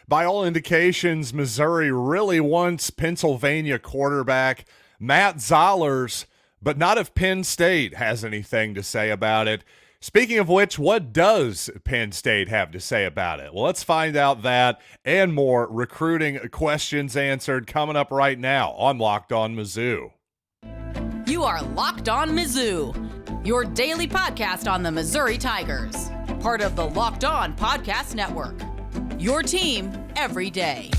By all indications, Missouri really wants Pennsylvania quarterback Matt Zollers, but not if Penn State has anything to say about it. Speaking of which, what does Penn State have to say about it? Well, let's find out that and more recruiting questions answered coming up right now on Locked On Mizzou. You are Locked On Mizzou, your daily podcast on the Missouri Tigers, part of the Locked On Podcast Network. Your team every day.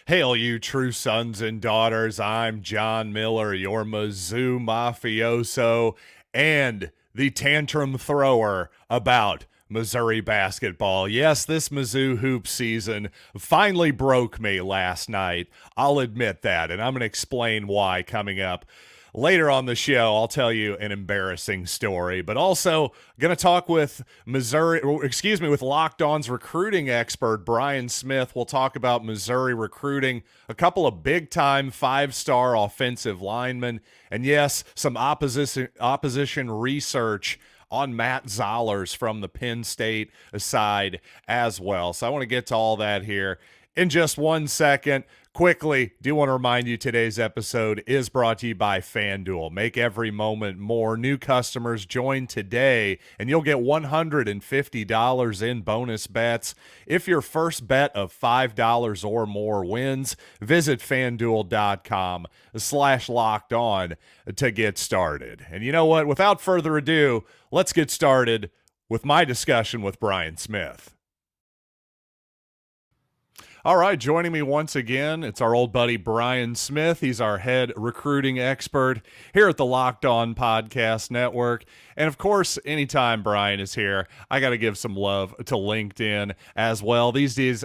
Hail, you true sons and daughters. I'm John Miller, your Mizzou mafioso and the tantrum thrower about Missouri basketball. Yes, this Mizzou hoop season finally broke me last night. I'll admit that, and I'm going to explain why coming up. Later on the show, I'll tell you an embarrassing story, but also going to talk with with Locked On's recruiting expert, Brian Smith. We'll talk about Missouri recruiting a couple of big-time five-star offensive linemen, and yes, some opposition research on Matt Zollers from the Penn State side as well. So I want to get to all that here in just 1 second. Quickly, do want to remind you today's episode is brought to you by FanDuel. Make every moment more. New customers join today, and you'll get $150 in bonus bets. If your first bet of $5 or more wins, visit FanDuel.com/lockedon to get started. And you know what? Without further ado, let's get started with my discussion with Brian Smith. All right, joining me once again, it's our old buddy Brian Smith. He's our head recruiting expert here at the Locked On Podcast Network. And of course, anytime Brian is here, I got to give some love to LinkedIn as well. These days,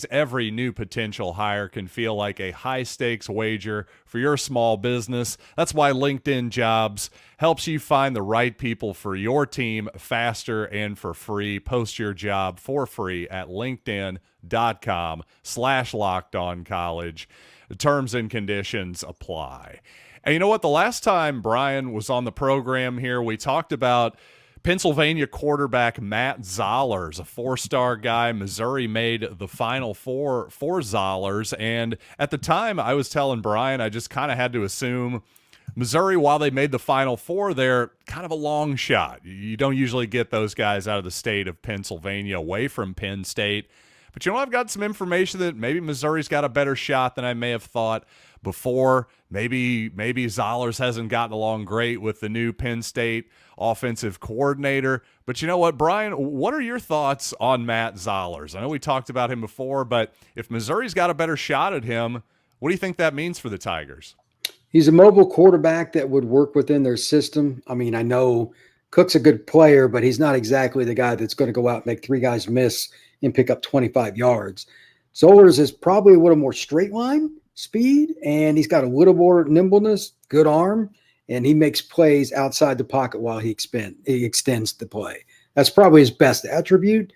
every new potential hire can feel like a high-stakes wager for your small business. That's why LinkedIn Jobs helps you find the right people for your team faster and for free. Post your job for free at linkedin.com/lockedoncollege. The terms and conditions apply. And you know what? The last time Brian was on the program here, we talked about Pennsylvania quarterback Matt Zollers, a four-star guy. Missouri made the Final Four for Zollers. And at the time, I was telling Brian, I just kind of had to assume Missouri, while they made the Final Four, they're kind of a long shot. You don't usually get those guys out of the state of Pennsylvania away from Penn State. But you know, I've got some information that maybe Missouri's got a better shot than I may have thought before. Maybe Zollers hasn't gotten along great with the new Penn State offensive coordinator. But you know what, Brian, what are your thoughts on Matt Zollers? I know we talked about him before, but if Missouri's got a better shot at him, what do you think that means for the Tigers? He's a mobile quarterback that would work within their system. I mean, I know Cook's a good player, but he's not exactly the guy that's going to go out and make three guys miss and pick up 25 yards. Zollers is probably a little more straight line speed, and he's got a little more nimbleness, good arm, and he makes plays outside the pocket while he extends the play. That's probably his best attribute,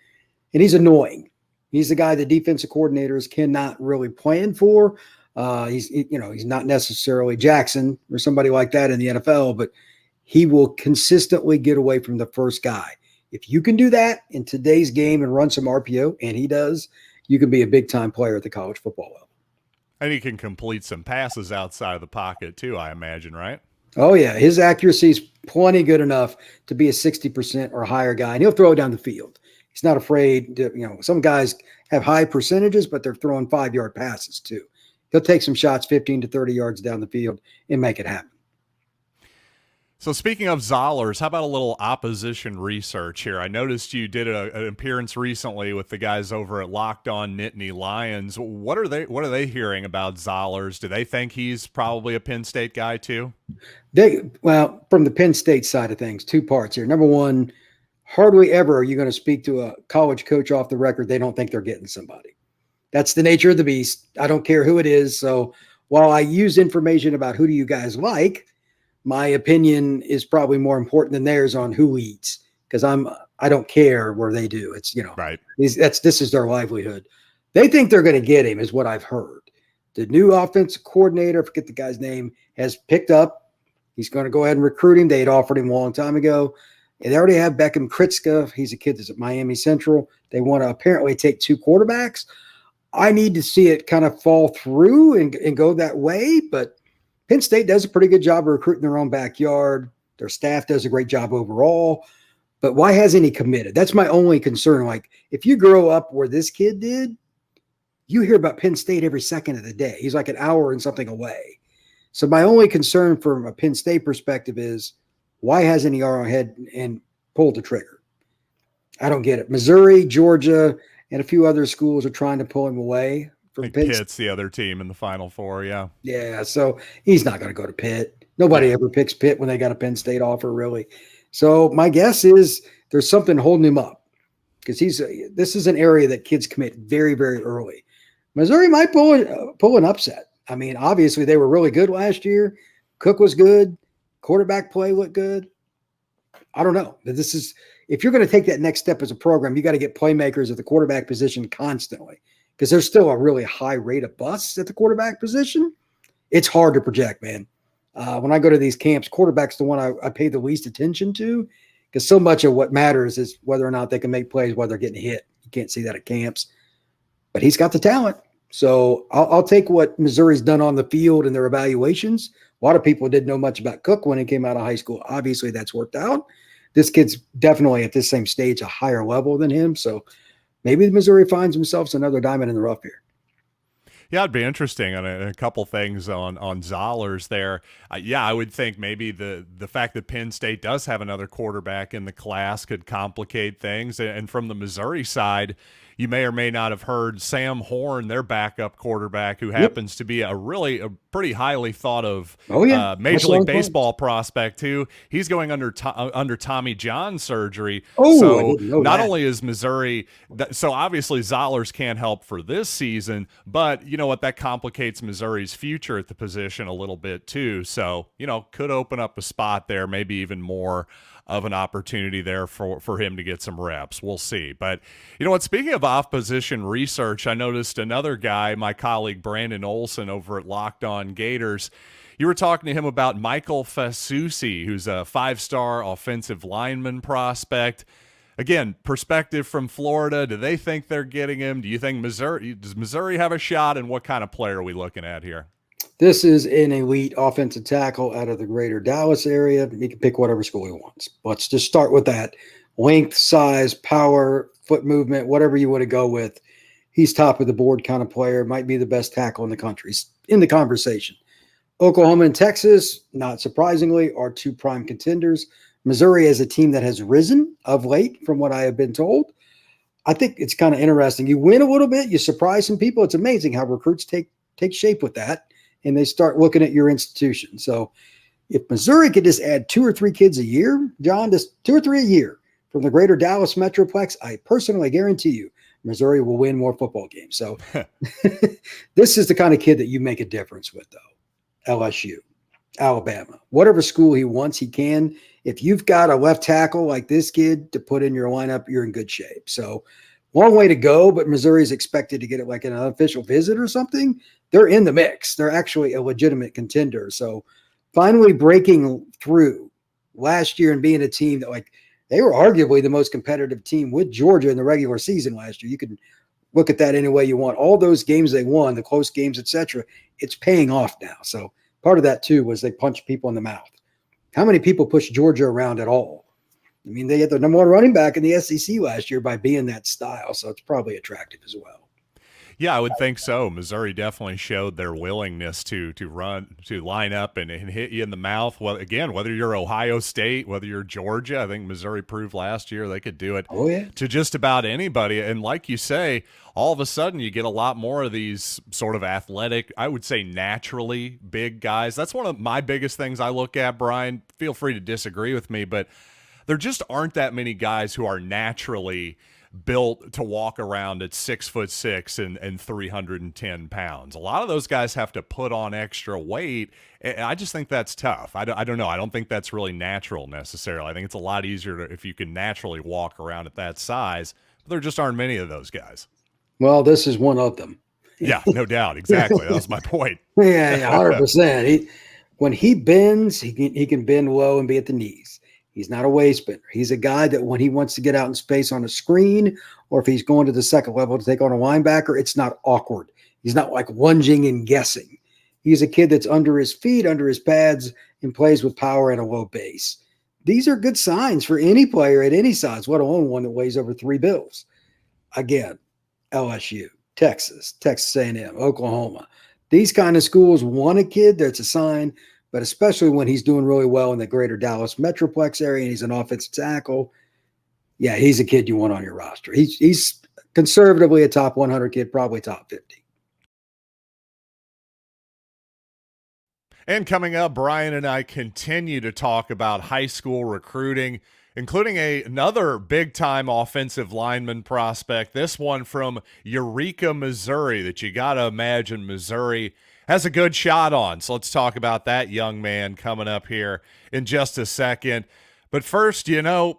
and he's annoying. He's the guy the defensive coordinators cannot really plan for. He's not necessarily Jackson or somebody like that in the NFL, but he will consistently get away from the first guy. If you can do that in today's game and run some RPO, and he does, you can be a big-time player at the college football level. And he can complete some passes outside of the pocket too, I imagine, right? Oh, yeah. His accuracy is plenty good enough to be a 60% or higher guy, and he'll throw it down the field. He's not afraid to, some guys have high percentages, but they're throwing 5-yard passes too. He'll take some shots 15 to 30 yards down the field and make it happen. So speaking of Zollers, how about a little opposition research here? I noticed you did an appearance recently with the guys over at Locked On Nittany Lions. What are they hearing about Zollers? Do they think he's probably a Penn State guy too? From the Penn State side of things, two parts here. Number one, hardly ever are you going to speak to a college coach off the record they don't think they're getting somebody. That's the nature of the beast. I don't care who it is. So while I use information about who do you guys like, my opinion is probably more important than theirs on who eats, because I don't care where they do. It's, right. This is their livelihood. They think they're going to get him, is what I've heard. The new offensive coordinator, I forget the guy's name, has picked up. He's going to go ahead and recruit him. They had offered him a long time ago. And they already have Beckham Kritzka. He's a kid that's at Miami Central. They want to apparently take 2 quarterbacks. I need to see it kind of fall through and go that way. But Penn State does a pretty good job of recruiting their own backyard. Their staff does a great job overall. But why hasn't he committed? That's my only concern. Like, if you grow up where this kid did, you hear about Penn State every second of the day. He's like an hour and something away. So my only concern from a Penn State perspective is, why hasn't he gone ahead and pulled the trigger? I don't get it. Missouri, Georgia, and a few other schools are trying to pull him away from Pitt. Pitt's the other team in the Final Four, yeah. Yeah, so he's not going to go to Pitt. Nobody ever picks Pitt when they got a Penn State offer, really. So my guess is there's something holding him up, because this is an area that kids commit very, very early. Missouri might pull an upset. I mean, obviously they were really good last year. Cook was good. Quarterback play looked good. I don't know. But if you're going to take that next step as a program, you got to get playmakers at the quarterback position constantly, because there's still a really high rate of busts at the quarterback position. It's hard to project, man. When I go to these camps, quarterback's the one I pay the least attention to, because so much of what matters is whether or not they can make plays while they're getting hit. You can't see that at camps. But he's got the talent. So I'll take what Missouri's done on the field and their evaluations. A lot of people didn't know much about Cook when he came out of high school. Obviously, that's worked out. This kid's definitely at this same stage, a higher level than him. So maybe Missouri finds themselves another diamond in the rough here. Yeah, it'd be interesting on a couple things on Zollers there. I would think maybe the fact that Penn State does have another quarterback in the class could complicate things. And from the Missouri side, you may or may not have heard Sam Horn, their backup quarterback, who happens to be a pretty highly thought of Major League Baseball prospect too. He's going under Tommy John surgery. So not only is Missouri, so obviously Zollers can't help for this season, but you know what, that complicates Missouri's future at the position a little bit too. So, could open up a spot there, maybe even more of an opportunity there for him to get some reps. We'll see. But you know what, speaking of off-position research, I noticed another guy, my colleague Brandon Olson over at Locked On Gators. You were talking to him about Michael Fasusi, who's a 5-star offensive lineman prospect. Again, perspective from Florida. Do they think they're getting him? Do you think does Missouri have a shot? And what kind of player are we looking at here? This is an elite offensive tackle out of the greater Dallas area. He can pick whatever school he wants. Let's just start with that. Length, size, power, foot movement, whatever you want to go with. He's top of the board kind of player. Might be the best tackle in the country. He's in the conversation. Oklahoma and Texas, not surprisingly, are 2 prime contenders. Missouri is a team that has risen of late, from what I have been told. I think it's kind of interesting. You win a little bit, you surprise some people. It's amazing how recruits take shape with that, and they start looking at your institution. So if Missouri could just add 2 or 3 kids a year, John, just 2 or 3 a year from the greater Dallas Metroplex, I personally guarantee you Missouri will win more football games. So this is the kind of kid that you make a difference with, though. LSU, Alabama, whatever school he wants, he can. If you've got a left tackle like this kid to put in your lineup, you're in good shape. So long way to go, but Missouri is expected to get it like an unofficial visit or something. They're in the mix. They're actually a legitimate contender. So finally breaking through last year and being a team that, they were arguably the most competitive team with Georgia in the regular season last year. You can look at that any way you want. All those games they won, the close games, etc., it's paying off now. So part of that too was they punched people in the mouth. How many people pushed Georgia around at all? I mean, they had the number 1 running back in the SEC last year by being that style. So it's probably attractive as well. Yeah, I would think so. Missouri definitely showed their willingness to line up and hit you in the mouth. Well, again, whether you're Ohio State, whether you're Georgia, I think Missouri proved last year they could do it to just about anybody. And like you say, all of a sudden you get a lot more of these sort of athletic, I would say naturally big guys. That's one of my biggest things I look at, Brian. Feel free to disagree with me, but there just aren't that many guys who are naturally built to walk around at 6'6" and 310 pounds. A lot of those guys have to put on extra weight. And I just think that's tough. I don't know. I don't think that's really natural necessarily. I think it's a lot easier if you can naturally walk around at that size, but there just aren't many of those guys. Well, this is one of them. Yeah, no doubt. Exactly. That was my point. Yeah, 100%. When he bends, he can bend low and be at the knees. He's not a waist bender. He's a guy that when he wants to get out in space on a screen, or if he's going to the second level to take on a linebacker, it's not awkward. He's not like lunging and guessing. He's a kid that's under his feet, under his pads, and plays with power at a low base. These are good signs for any player at any size, let alone one that weighs over 3 bills. Again, LSU, Texas, Texas A&M, Oklahoma. These kind of schools want a kid that's a sign, but especially when he's doing really well in the greater Dallas Metroplex area and he's an offensive tackle, yeah, he's a kid you want on your roster. He's conservatively a top 100 kid, probably top 50. And coming up, Brian and I continue to talk about high school recruiting, including another big-time offensive lineman prospect, this one from Eureka, Missouri, that you got to imagine Missouri has a good shot on. So let's talk about that young man coming up here in just a second. But first,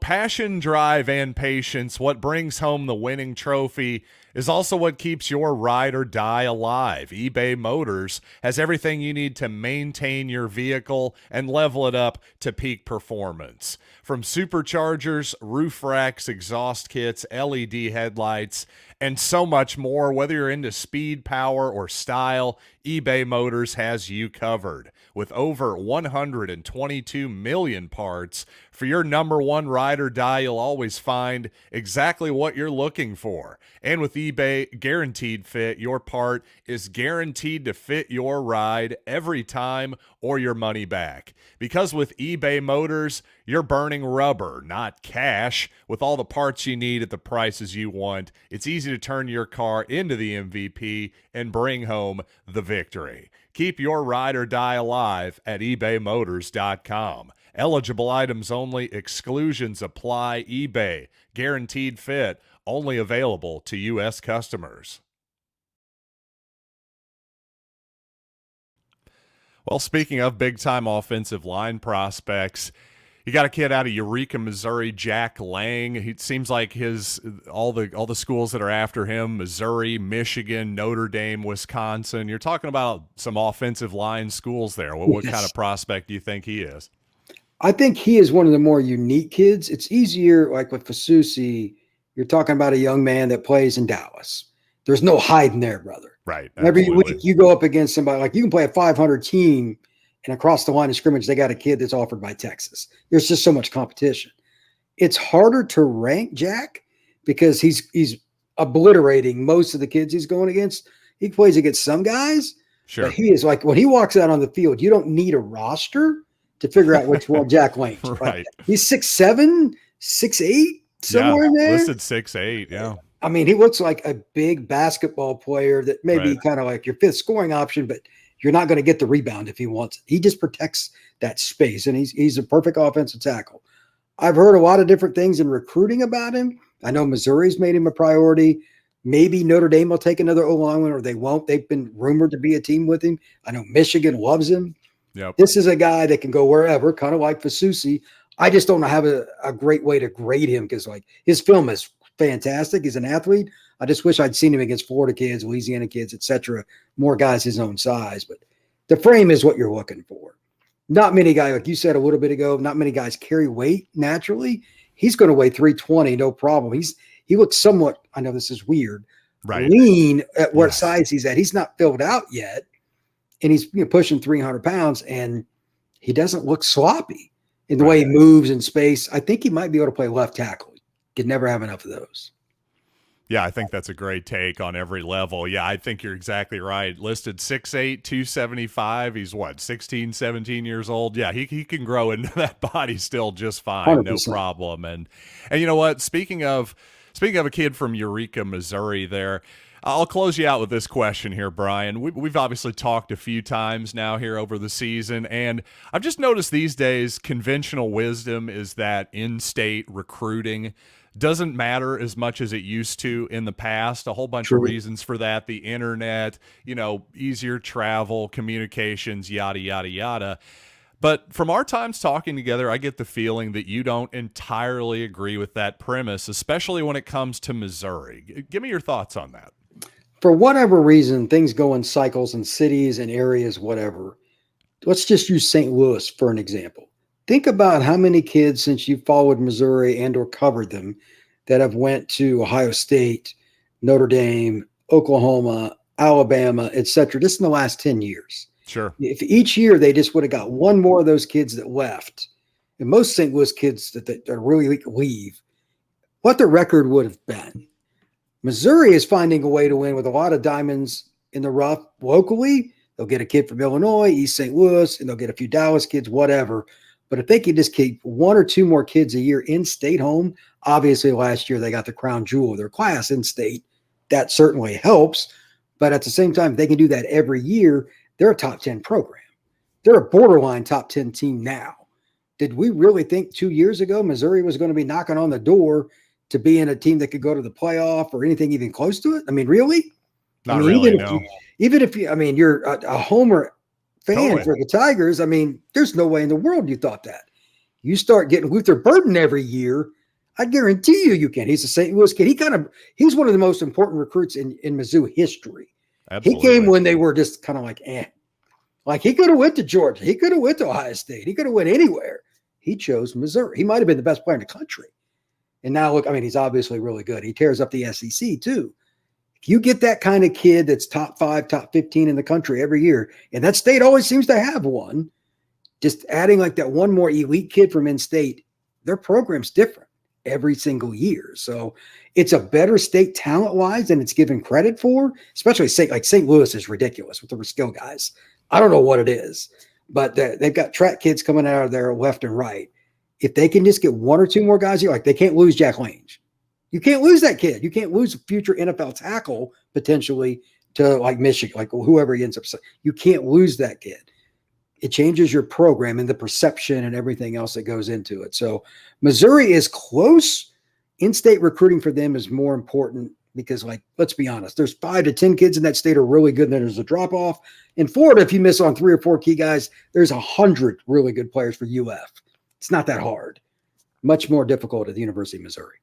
passion, drive, and patience, what brings home the winning trophy is also what keeps your ride or die alive. eBay Motors has everything you need to maintain your vehicle and level it up to peak performance. From superchargers, roof racks, exhaust kits, LED headlights, and so much more, whether you're into speed, power, or style, eBay Motors has you covered. With over 122 million parts, for your number one ride or die, you'll always find exactly what you're looking for. And with eBay Guaranteed Fit, your part is guaranteed to fit your ride every time or your money back. Because with eBay Motors, you're burning rubber, not cash. With all the parts you need at the prices you want, it's easy to turn your car into the MVP and bring home the victory. Keep your ride or die alive at ebaymotors.com. Eligible items only. Exclusions apply. eBay Guaranteed Fit. Only available to U.S. customers. Well, speaking of big-time offensive line prospects, you got a kid out of Eureka, Missouri, Jack Lange. It seems like all the schools that are after him, Missouri, Michigan, Notre Dame, Wisconsin. You're talking about some offensive line schools there. What kind of prospect do you think he is? I think he is one of the more unique kids. It's easier, like with Fasusi, you're talking about a young man that plays in Dallas. There's no hiding there, brother. Right. Every week you go up against somebody, like you can play a 500 team, and across the line of scrimmage, they got a kid that's offered by Texas. There's just so much competition. It's harder to rank Jack because he's obliterating most of the kids he's going against. He plays against some guys, sure. But he is like, when he walks out on the field, you don't need a roster to figure out which one Jack Lange. Right. Like, he's 6'7", 6'8", somewhere in there. Listed 6'8", yeah. I mean, he looks like a big basketball player that may be kind of like your fifth scoring option, but you're not going to get the rebound if he wants it. He just protects that space, and he's a perfect offensive tackle. I've heard a lot of different things in recruiting about him. I know Missouri's made him a priority. Maybe Notre Dame will take another O-lineman, or they won't. They've been rumored to be a team with him. I know Michigan loves him. Yep. This is a guy that can go wherever, kind of like Fasusi. I just don't have a great way to grade him because, like, his film is fantastic. He's an athlete. I just wish I'd seen him against Florida kids, Louisiana kids, etc. More guys his own size. But the frame is what you're looking for. Not many guys, like you said a little bit ago, not many guys carry weight naturally. He's going to weigh 320, no problem. He looks somewhat, I know this is weird, lean at what size he's at. He's not filled out yet, and he's pushing 300 pounds, and he doesn't look sloppy in the way he moves in space. I think he might be able to play left tackle. Could never have enough of those. Yeah, I think that's a great take on every level. Yeah, I think you're exactly right. Listed 6'8", 275. He's 16, 17 years old. Yeah, he can grow into that body still just fine. 100%. No problem. And you know what? Speaking of a kid from Eureka, Missouri there, I'll close you out with this question here, Brian. We've obviously talked a few times now here over the season, and I've just noticed these days conventional wisdom is that in-state recruiting doesn't matter as much as it used to in the past. A whole bunch of reasons for that. The internet, easier travel, communications, yada, yada, yada. But from our times talking together, I get the feeling that you don't entirely agree with that premise, especially when it comes to Missouri. Give me your thoughts on that. for whatever reason, things go in cycles in cities and areas, whatever. Let's just use St. Louis for an example. Think about how many kids, since you followed Missouri and or covered them, that have went to Ohio State, Notre Dame, Oklahoma, Alabama, etc., just in the last 10 years. Sure. If each year they just would have got one more of those kids that left, and most St. Louis kids that really leave, what the record would have been. Missouri is finding a way to win with a lot of diamonds in the rough locally. They'll get a kid from Illinois, East St. Louis, and they'll get a few Dallas kids, whatever. But if they can just keep one or two more kids a year in state home, obviously last year they got the crown jewel of their class in state. That certainly helps. But at the same time, if they can do that every year, they're a top 10 program. They're a borderline top 10 team now. Did we really think 2 years ago Missouri was going to be knocking on the door to be in a team that could go to the playoff or anything even close to it? I mean, really? Not really, Even if you, I mean, you're a homer fan for the Tigers, I mean, there's no way in the world you thought that. You start getting Luther Burden every year, I guarantee you can. He's a St. Louis kid. He's one of the most important recruits in Mizzou history. Absolutely. He came when they were just kind of like, eh. Like he could have went to Georgia. He could have went to Ohio State. He could have went anywhere. He chose Missouri. He might have been the best player in the country. And now look, I mean, he's obviously really good. He tears up the SEC too. If you get that kind of kid that's top 5, top 15 in the country every year, and that state always seems to have one, just adding like that one more elite kid from in-state, their program's different every single year. So it's a better state talent-wise than it's given credit for, especially St. Louis is ridiculous with their skill guys. I don't know what it is, but they've got track kids coming out of there left and right. If they can just get one or two more guys here, like they can't lose Jack Lange. You can't lose that kid. You can't lose a future NFL tackle potentially to like Michigan, like whoever he ends up. You can't lose that kid. It changes your program and the perception and everything else that goes into it. So Missouri is close. In-state recruiting for them is more important because, like, let's be honest, there's 5 to 10 kids in that state are really good, and then there's a drop-off. In Florida, if you miss on 3 or 4 key guys, there's 100 really good players for UF. It's not that hard. Much more difficult at the University of Missouri.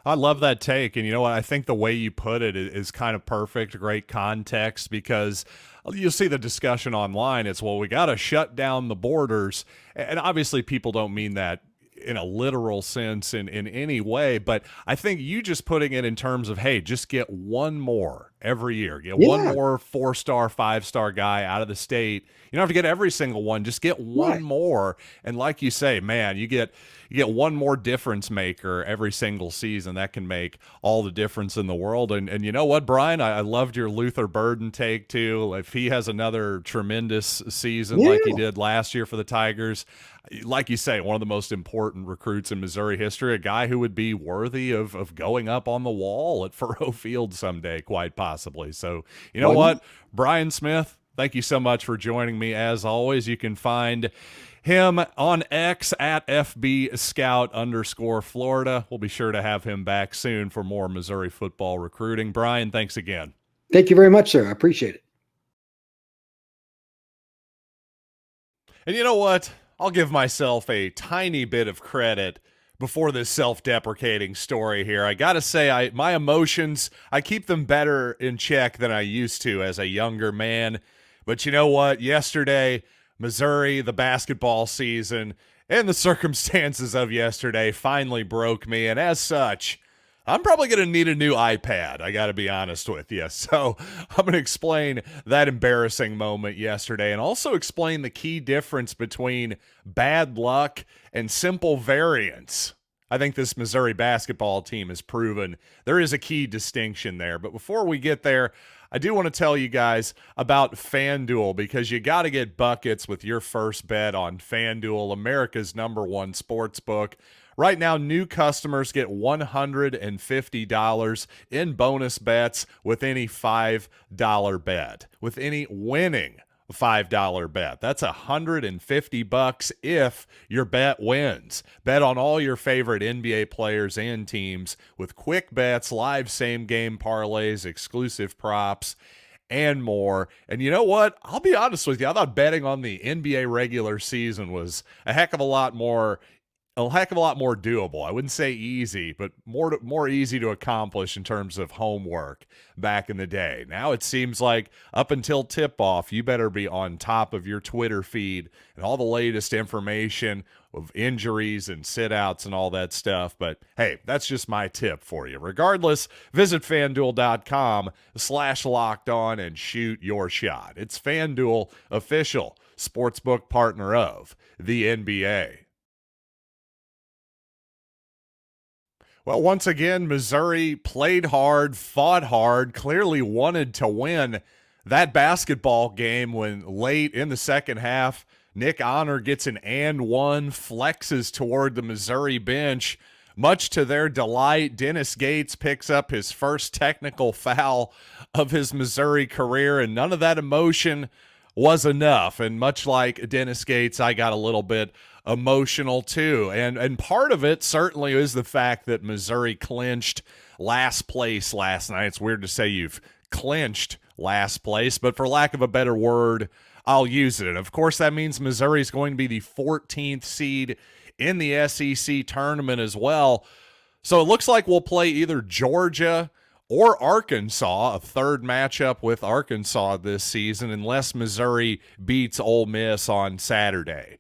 I love that take. And you know what? I think the way you put it is kind of perfect, great context, because you'll see the discussion online. It's, well, we got to shut down the borders. And obviously people don't mean that in a literal sense in any way, but I think you just putting it in terms of, hey, just get one more every year. Get one more 4-star, 5-star guy out of the state. You don't have to get every single one. Just get one more. And like you say, man, you get one more difference maker every single season. That can make all the difference in the world. And you know what, Brian? I loved your Luther Burden take too. If he has another tremendous season like he did last year for the Tigers, like you say, one of the most important recruits in Missouri history, a guy who would be worthy of going up on the wall at Faurot Field someday, quite possibly. So, you know what? Brian Smith, thank you so much for joining me. As always, you can find him on X at FB Scout _Florida. We'll be sure to have him back soon for more Missouri football recruiting. Brian, thanks again. Thank you very much, sir. I appreciate it. And you know what? I'll give myself a tiny bit of credit before this self-deprecating story here. I got to say, my emotions, I keep them better in check than I used to as a younger man. But you know what? Yesterday, Missouri, the basketball season, and the circumstances of yesterday finally broke me. And as such, I'm probably going to need a new iPad, I got to be honest with you. So I'm going to explain that embarrassing moment yesterday and also explain the key difference between bad luck and simple variance. I think this Missouri basketball team has proven there is a key distinction there. But before we get there, I do want to tell you guys about FanDuel, because you got to get buckets with your first bet on FanDuel, America's #1 sports book. Right now, new customers get $150 in bonus bets with any $5 bet, with any winning $5 bet. That's $150 if your bet wins. Bet on all your favorite NBA players and teams with quick bets, live same-game parlays, exclusive props, and more. And you know what? I'll be honest with you. I thought betting on the NBA regular season was a heck of a lot more a heck of a lot more doable. I wouldn't say easy, but more easy to accomplish in terms of homework back in the day. Now it seems like up until tip-off, you better be on top of your Twitter feed and all the latest information of injuries and sit-outs and all that stuff. But hey, that's just my tip for you. Regardless, visit FanDuel.com/lockedon and shoot your shot. It's FanDuel, official sportsbook partner of the NBA. Well, once again, Missouri played hard, fought hard, clearly wanted to win that basketball game when late in the second half, Nick Honor gets an and one, flexes toward the Missouri bench. Much to their delight, Dennis Gates picks up his first technical foul of his Missouri career, and none of that emotion was enough. And much like Dennis Gates, I got a little bit emotional too. And part of it certainly is the fact that Missouri clinched last place last night. It's weird to say you've clinched last place, but for lack of a better word, I'll use it. And of course, that means Missouri is going to be the 14th seed in the SEC tournament as well. So it looks like we'll play either Georgia or Arkansas, a third matchup with Arkansas this season, unless Missouri beats Ole Miss on Saturday.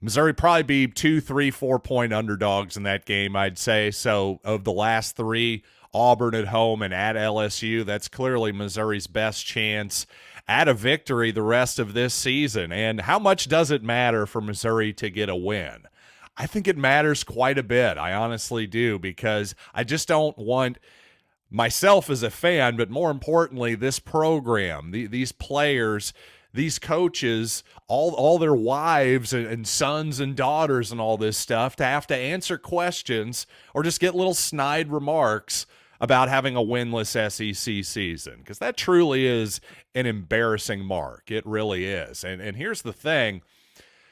Missouri probably be 2, 3, 4-point underdogs in that game, I'd say. So of the last three, Auburn at home and at LSU, that's clearly Missouri's best chance at a victory the rest of this season. And how much does it matter for Missouri to get a win? I think it matters quite a bit. I honestly do, because I just don't want myself as a fan, but more importantly, this program, these players, these coaches, all their wives and sons and daughters and all this stuff to have to answer questions or just get little snide remarks about having a winless SEC season, because that truly is an embarrassing mark. It really is. And here's the thing.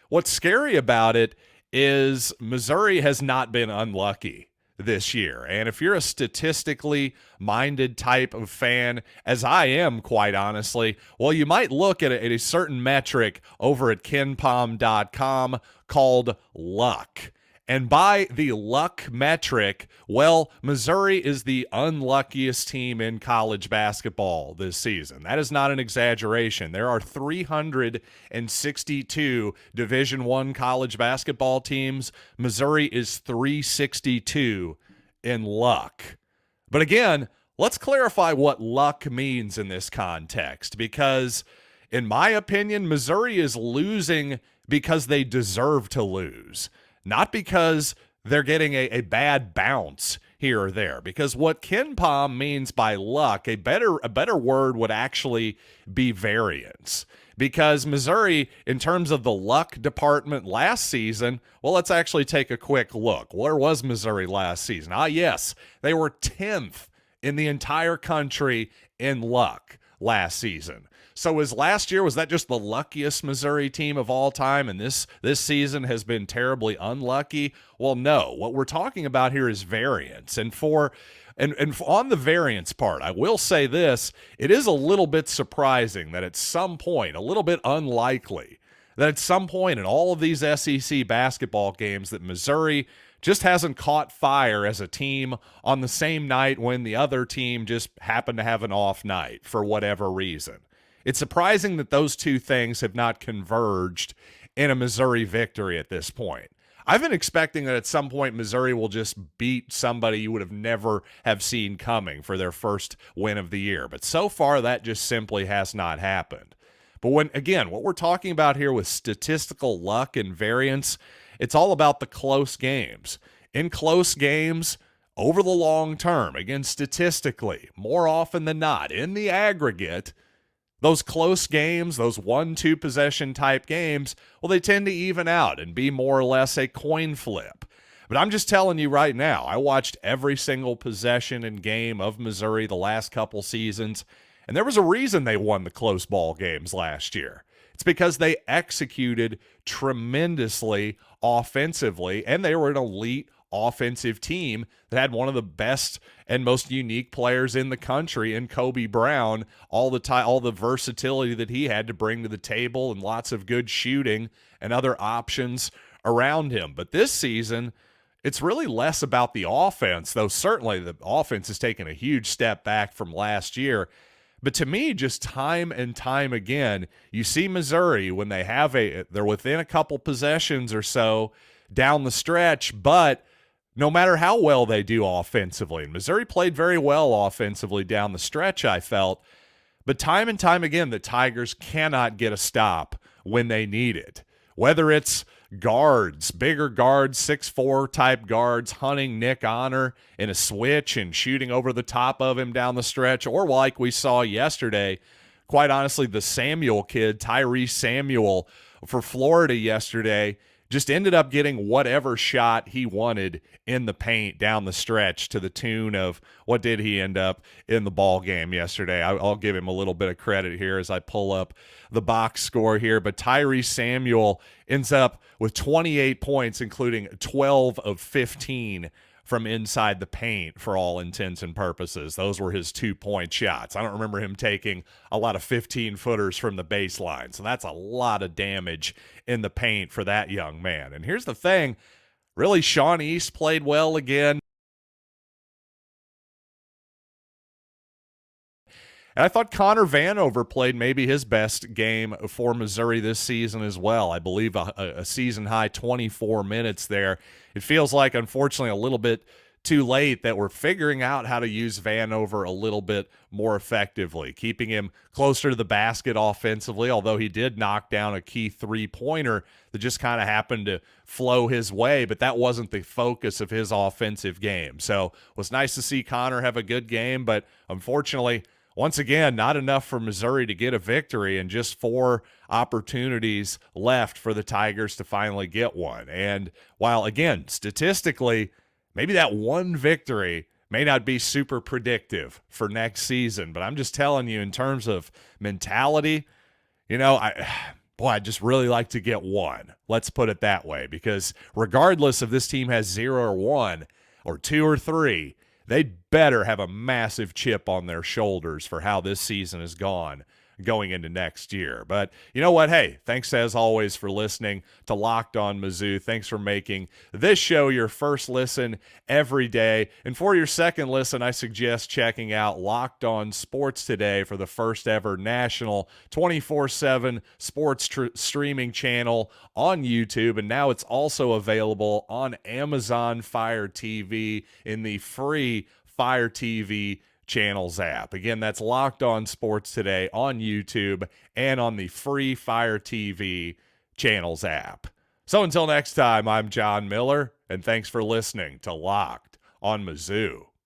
What's scary about it is Missouri has not been unlucky this year. And if you're a statistically minded type of fan, as I am, quite honestly, well, you might look at a certain metric over at KenPom.com called luck. And by the luck metric, well, Missouri is the unluckiest team in college basketball this season. That is not an exaggeration. There are 362 Division I college basketball teams. Missouri is 362 in luck. But again, let's clarify what luck means in this context, because in my opinion, Missouri is losing because they deserve to lose, not because they're getting a bad bounce here or there. Because what KenPom means by luck, a better word would actually be variance. Because Missouri, in terms of the luck department last season, well, let's actually take a quick look. Where was Missouri last season? Yes, they were 10th in the entire country in luck last season. So was that just the luckiest Missouri team of all time, and this season has been terribly unlucky? Well, no. What we're talking about here is variance. And on the variance part, I will say this, it is a little bit surprising that at some point, a little bit unlikely, that at some point in all of these SEC basketball games that Missouri just hasn't caught fire as a team on the same night when the other team just happened to have an off night for whatever reason. It's surprising that those two things have not converged in a Missouri victory at this point. I've been expecting that at some point Missouri will just beat somebody you would have never have seen coming for their first win of the year. But so far, that just simply has not happened. But what we're talking about here with statistical luck and variance, it's all about the close games. In close games, over the long term, again, statistically, more often than not, in the aggregate, those close games, those 1-2 possession type games, well, they tend to even out and be more or less a coin flip. But I'm just telling you right now, I watched every single possession and game of Missouri the last couple seasons, and there was a reason they won the close ball games last year. It's because they executed tremendously offensively, and they were an elite offensive team that had one of the best and most unique players in the country in Kobe Brown, all the versatility that he had to bring to the table and lots of good shooting and other options around him. But this season, it's really less about the offense, though certainly the offense has taken a huge step back from last year. But to me, just time and time again, you see Missouri when they're within a couple possessions or so down the stretch, but no matter how well they do offensively, and Missouri played very well offensively down the stretch, I felt, but time and time again, the Tigers cannot get a stop when they need it. Whether it's guards, bigger guards, 6'4" type guards, hunting Nick Honor in a switch and shooting over the top of him down the stretch, or like we saw yesterday, quite honestly, the Samuel kid, Tyrese Samuel for Florida yesterday, just ended up getting whatever shot he wanted in the paint down the stretch to the tune of, what did he end up in the ball game yesterday? I'll give him a little bit of credit here as I pull up the box score here, but Tyrese Samuel ends up with 28 points, including 12 of 15 from inside the paint for all intents and purposes. Those were his 2-point shots. I don't remember him taking a lot of 15-footers from the baseline, so that's a lot of damage in the paint for that young man. And here's the thing, really, Sean East played well again. And I thought Connor Vanover played maybe his best game for Missouri this season as well. I believe a season-high 24 minutes there. It feels like, unfortunately, a little bit too late that we're figuring out how to use Vanover a little bit more effectively, keeping him closer to the basket offensively, although he did knock down a key three-pointer that just kind of happened to flow his way, but that wasn't the focus of his offensive game. So it was nice to see Connor have a good game, but unfortunately, once again, not enough for Missouri to get a victory, and just 4 opportunities left for the Tigers to finally get one. And while, again, statistically, maybe that one victory may not be super predictive for next season, but I'm just telling you, in terms of mentality, I'd just really like to get one. Let's put it that way, because regardless if this team has 0 or 1 or 2 or 3, they'd better have a massive chip on their shoulders for how this season has gone going into next year. But you know what? Hey, thanks as always for listening to Locked On Mizzou. Thanks for making this show your first listen every day. And for your second listen, I suggest checking out Locked On Sports Today for the first ever national 24/7 sports streaming channel on YouTube. And now it's also available on Amazon Fire TV in the free Fire TV Channels app. Again, that's Locked On Sports Today on YouTube and on the free Fire TV Channels app. So until next time, I'm John Miller, and thanks for listening to Locked On Mizzou.